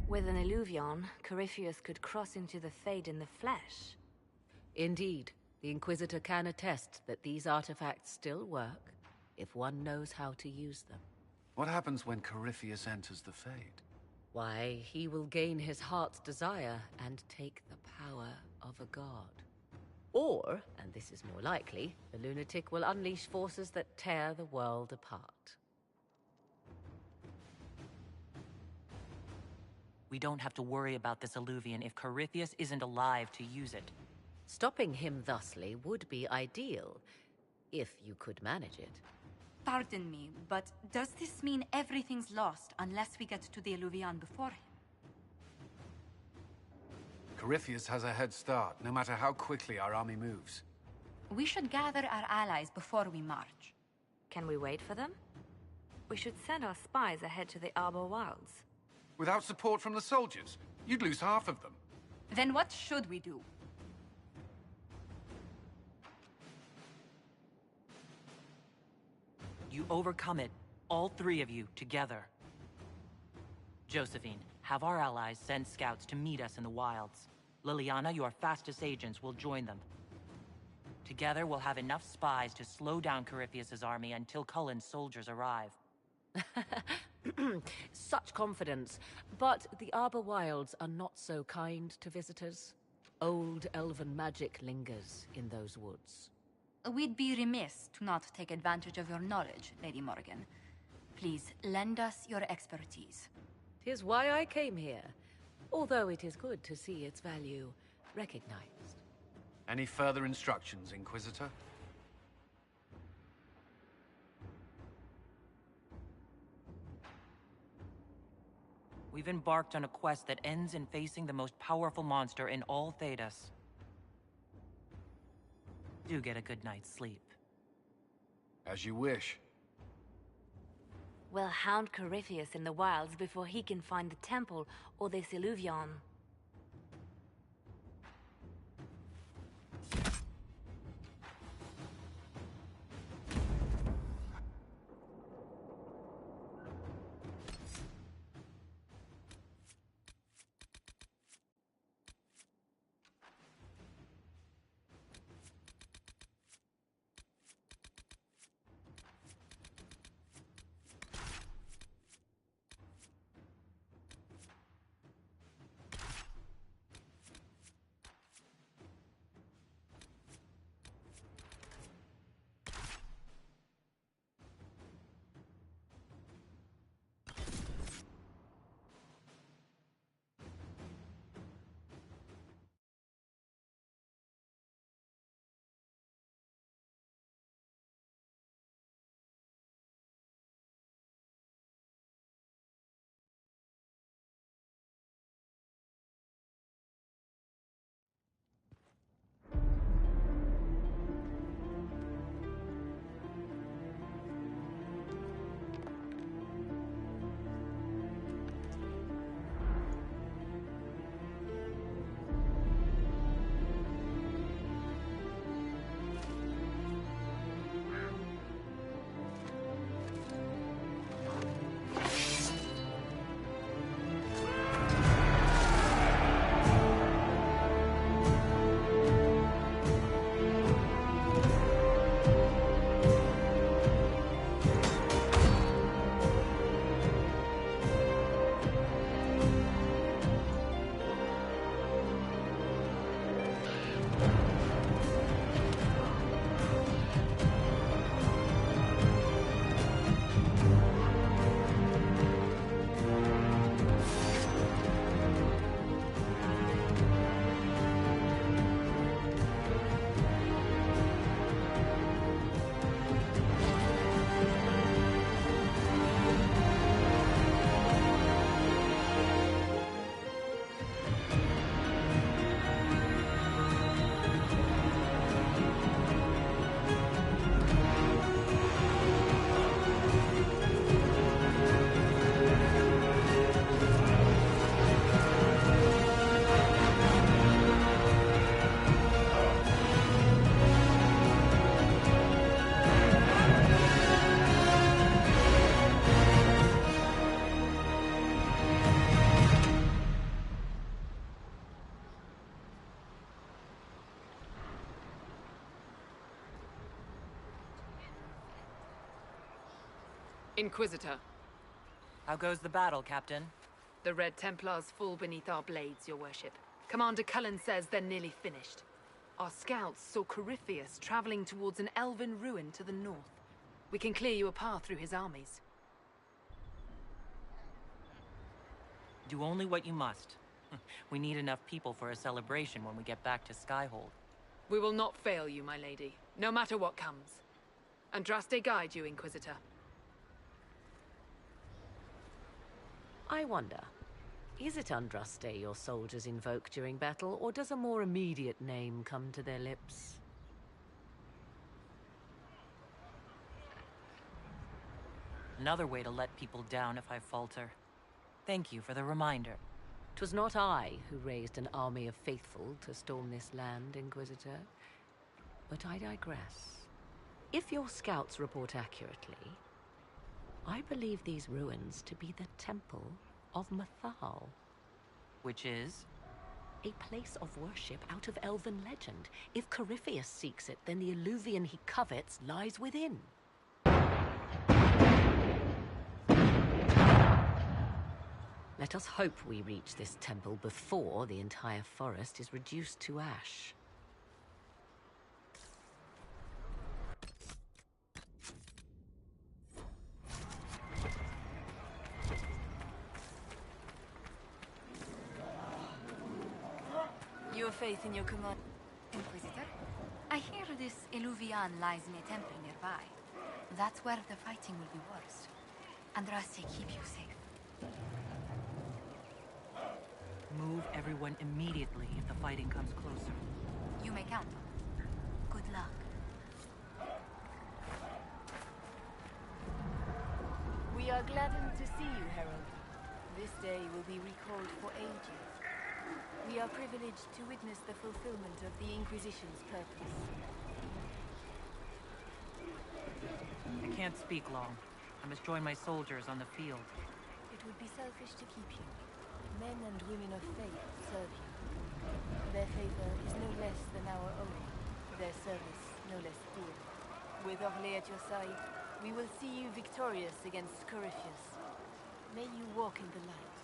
With an Illuvion, Corypheus could cross into the Fade in the flesh. Indeed, the Inquisitor can attest that these artifacts still work, if one knows how to use them. What happens when Corypheus enters the Fade? Why, he will gain his heart's desire and take the power of a god. Or, and this is more likely, the lunatic will unleash forces that tear the world apart. We don't have to worry about this Illuvion if Corypheus isn't alive to use it. Stopping him thusly would be ideal, if you could manage it. Pardon me, but does this mean everything's lost unless we get to the Illuvion before him? Corypheus has a head start, no matter how quickly our army moves. We should gather our allies before we march. Can we wait for them? We should send our spies ahead to the Arbor Wilds. Without support from the soldiers, you'd lose half of them. Then what should we do? You overcome it, all three of you, together. Josephine, have our allies send scouts to meet us in the wilds. Liliana, your fastest agents, will join them. Together, we'll have enough spies to slow down Corypheus' army until Cullen's soldiers arrive. Such confidence, but the Arbor Wilds are not so kind to visitors. Old elven magic lingers in those woods. We'd be remiss to not take advantage of your knowledge, Lady Morgan. Please, lend us your expertise. 'Tis why I came here, although it is good to see its value recognized. Any further instructions, Inquisitor? We've embarked on a quest that ends in facing the most powerful monster in all Thedas. Do get a good night's sleep. As you wish. We'll hound Corypheus in the wilds before he can find the temple or this Illuvion. Inquisitor. How goes the battle, Captain? The Red Templars fall beneath our blades, your worship. Commander Cullen says they're nearly finished. Our scouts saw Corypheus traveling towards an elven ruin to the north. We can clear you a path through his armies. Do only what you must. We need enough people for a celebration when we get back to Skyhold. We will not fail you, my lady, no matter what comes. Andraste guide you, Inquisitor. I wonder, is it Andraste your soldiers invoke during battle, or does a more immediate name come to their lips? Another way to let people down if I falter. Thank you for the reminder. 'Twas not I who raised an army of faithful to storm this land, Inquisitor. But I digress. If your scouts report accurately, I believe these ruins to be the Temple of Mathal. Which is? A place of worship out of elven legend. If Corypheus seeks it, then the Illuvian he covets lies within. Let us hope we reach this temple before the entire forest is reduced to ash. You have faith in your command. Inquisitor, I hear this Illuvian lies in a temple nearby. That's where the fighting will be worst. Andraste, keep you safe. Move everyone immediately if the fighting comes closer. You may count on it. Good luck. We are gladdened to see you, Herald. This day will be recalled for ages. We are privileged to witness the fulfillment of the Inquisition's purpose. I can't speak long. I must join my soldiers on the field. It would be selfish to keep you. Men and women of faith serve you. Their favor is no less than our own. Their service no less dear. With Orlais at your side, we will see you victorious against Corypheus. May you walk in the light.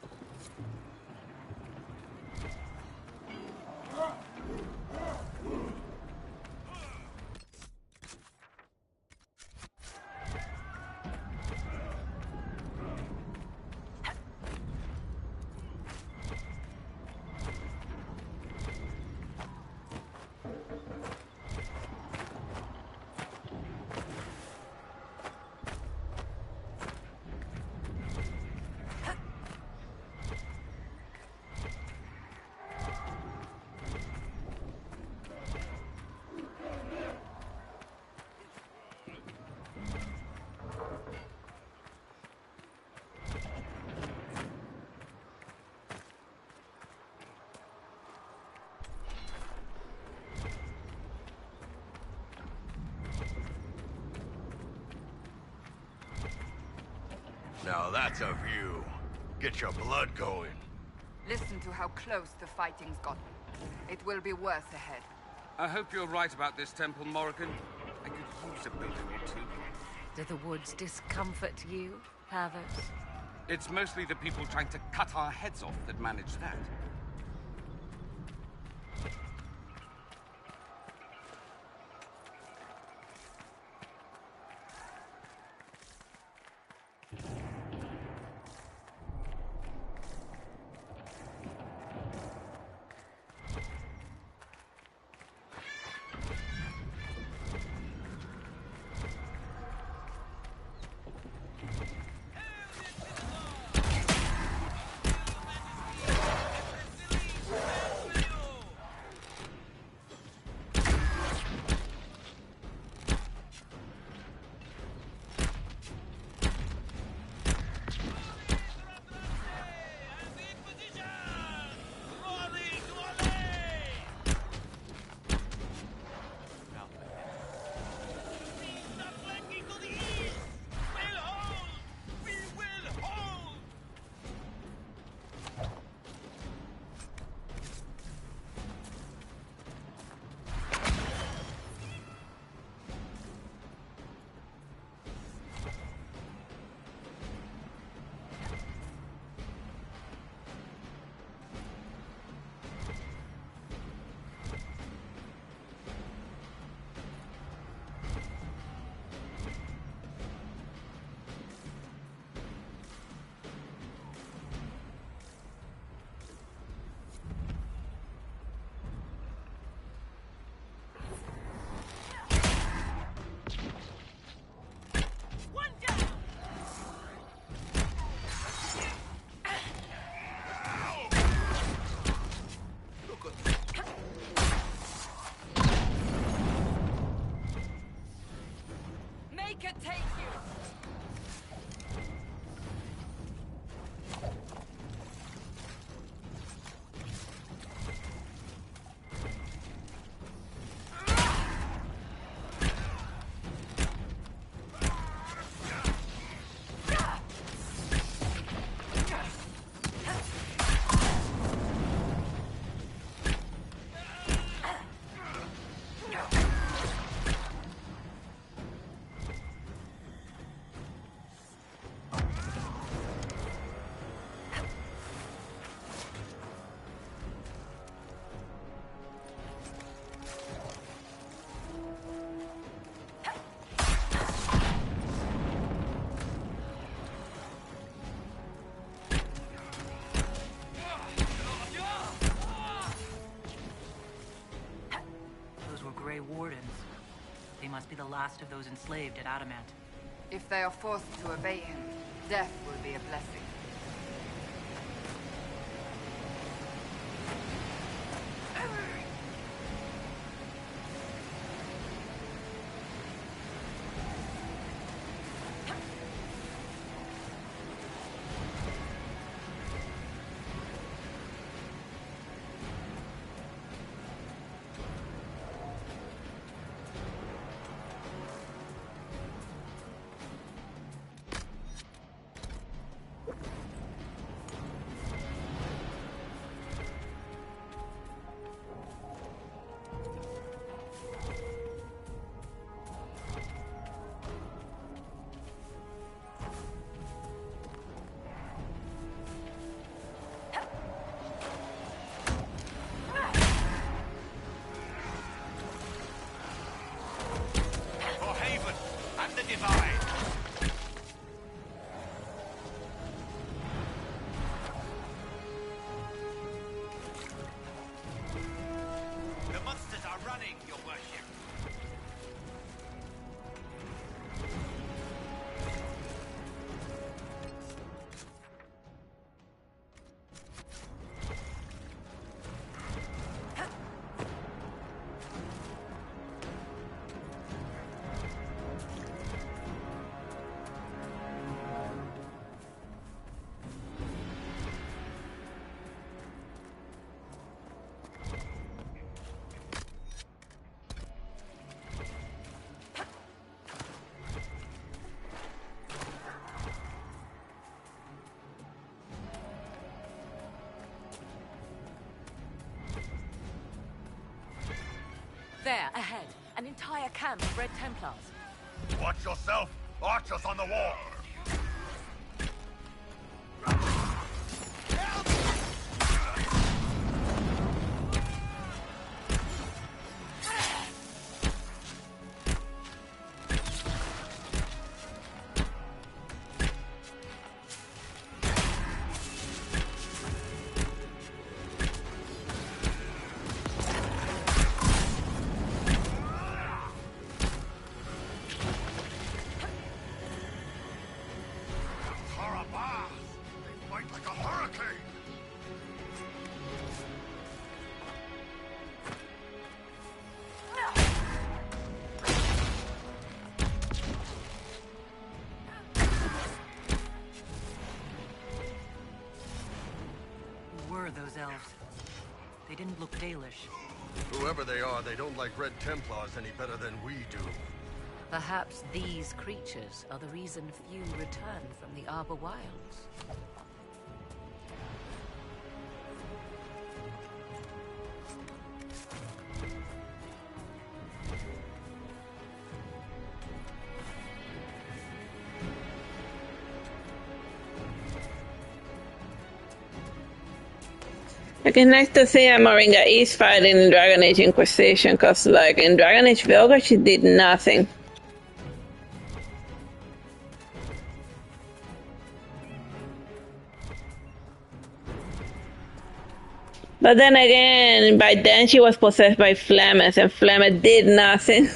Now that's a view. Get your blood going. Listen to how close the fighting's gotten. It will be worse ahead. I hope you're right about this temple, Morrigan. I could use a building or two. Do the woods discomfort you, Havers? It's mostly the people trying to cut our heads off that manage that. be the last of those enslaved at Adamant. If they are forced to obey him, death will be a blessing. There, ahead. An entire camp of Red Templars. Watch yourself! Archers on the wall! Those elves. They didn't look Dalish. Whoever they are, they don't like Red Templars any better than we do. Perhaps these creatures are the reason few return from the Arbor Wilds. Like, it's nice to see Moringa is fighting in Dragon Age Inquisition, because, like, in Dragon Age Velga, she did nothing. But then again, by then she was possessed by Flemeth, and Flemeth did nothing.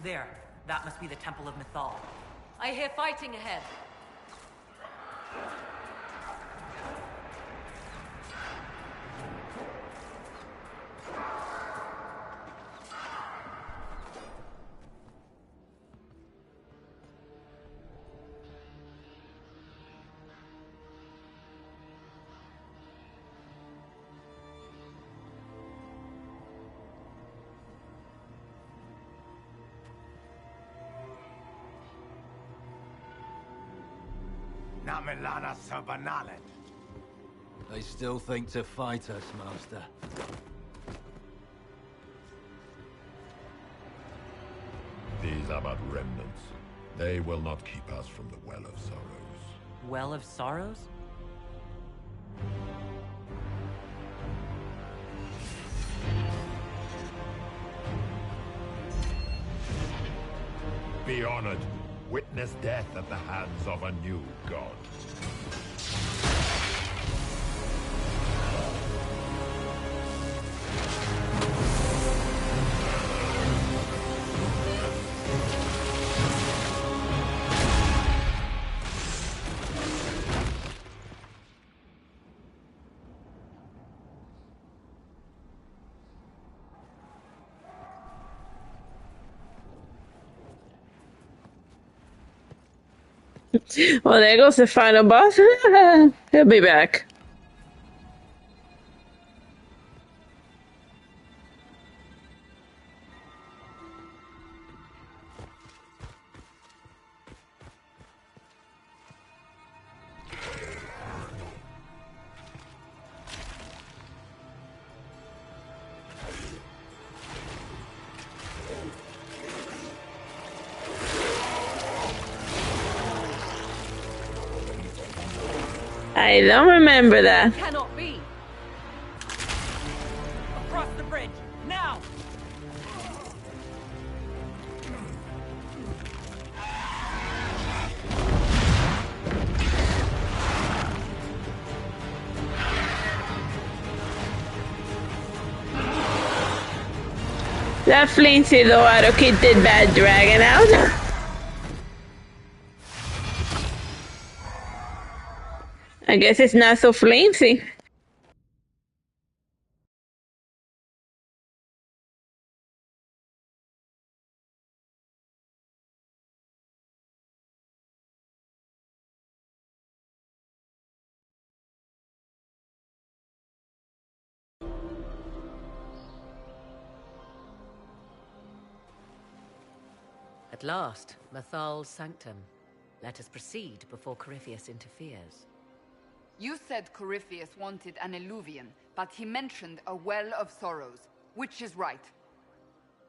There. That must be the Temple of Mythal. I hear fighting ahead. They still think to fight us, Master. These are but remnants. They will not keep us from the Well of Sorrows. Well of Sorrows? Be honored. Witness death at the hands of a new god. Well, there goes the final boss. He'll be back. I don't remember that. Cannot be. Across the bridge, now! That flinty though, Arokid did bad dragon out. I guess it's not so flimsy. At last, Mythal's sanctum. Let us proceed before Corypheus interferes. You said Corypheus wanted an Eluvian, but he mentioned a Well of Sorrows. Which is right?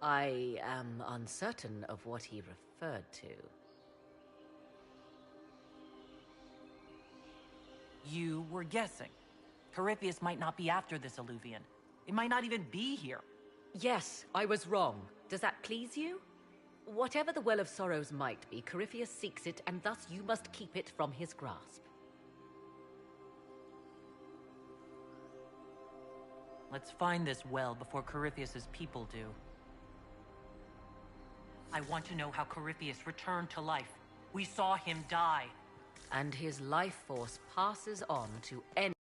I am uncertain of what he referred to. You were guessing. Corypheus might not be after this Eluvian. It might not even be here. Yes, I was wrong. Does that please you? Whatever the Well of Sorrows might be, Corypheus seeks it, and thus you must keep it from his grasp. Let's find this well before Corypheus's people do. I want to know how Corypheus returned to life. We saw him die. And his life force passes on to any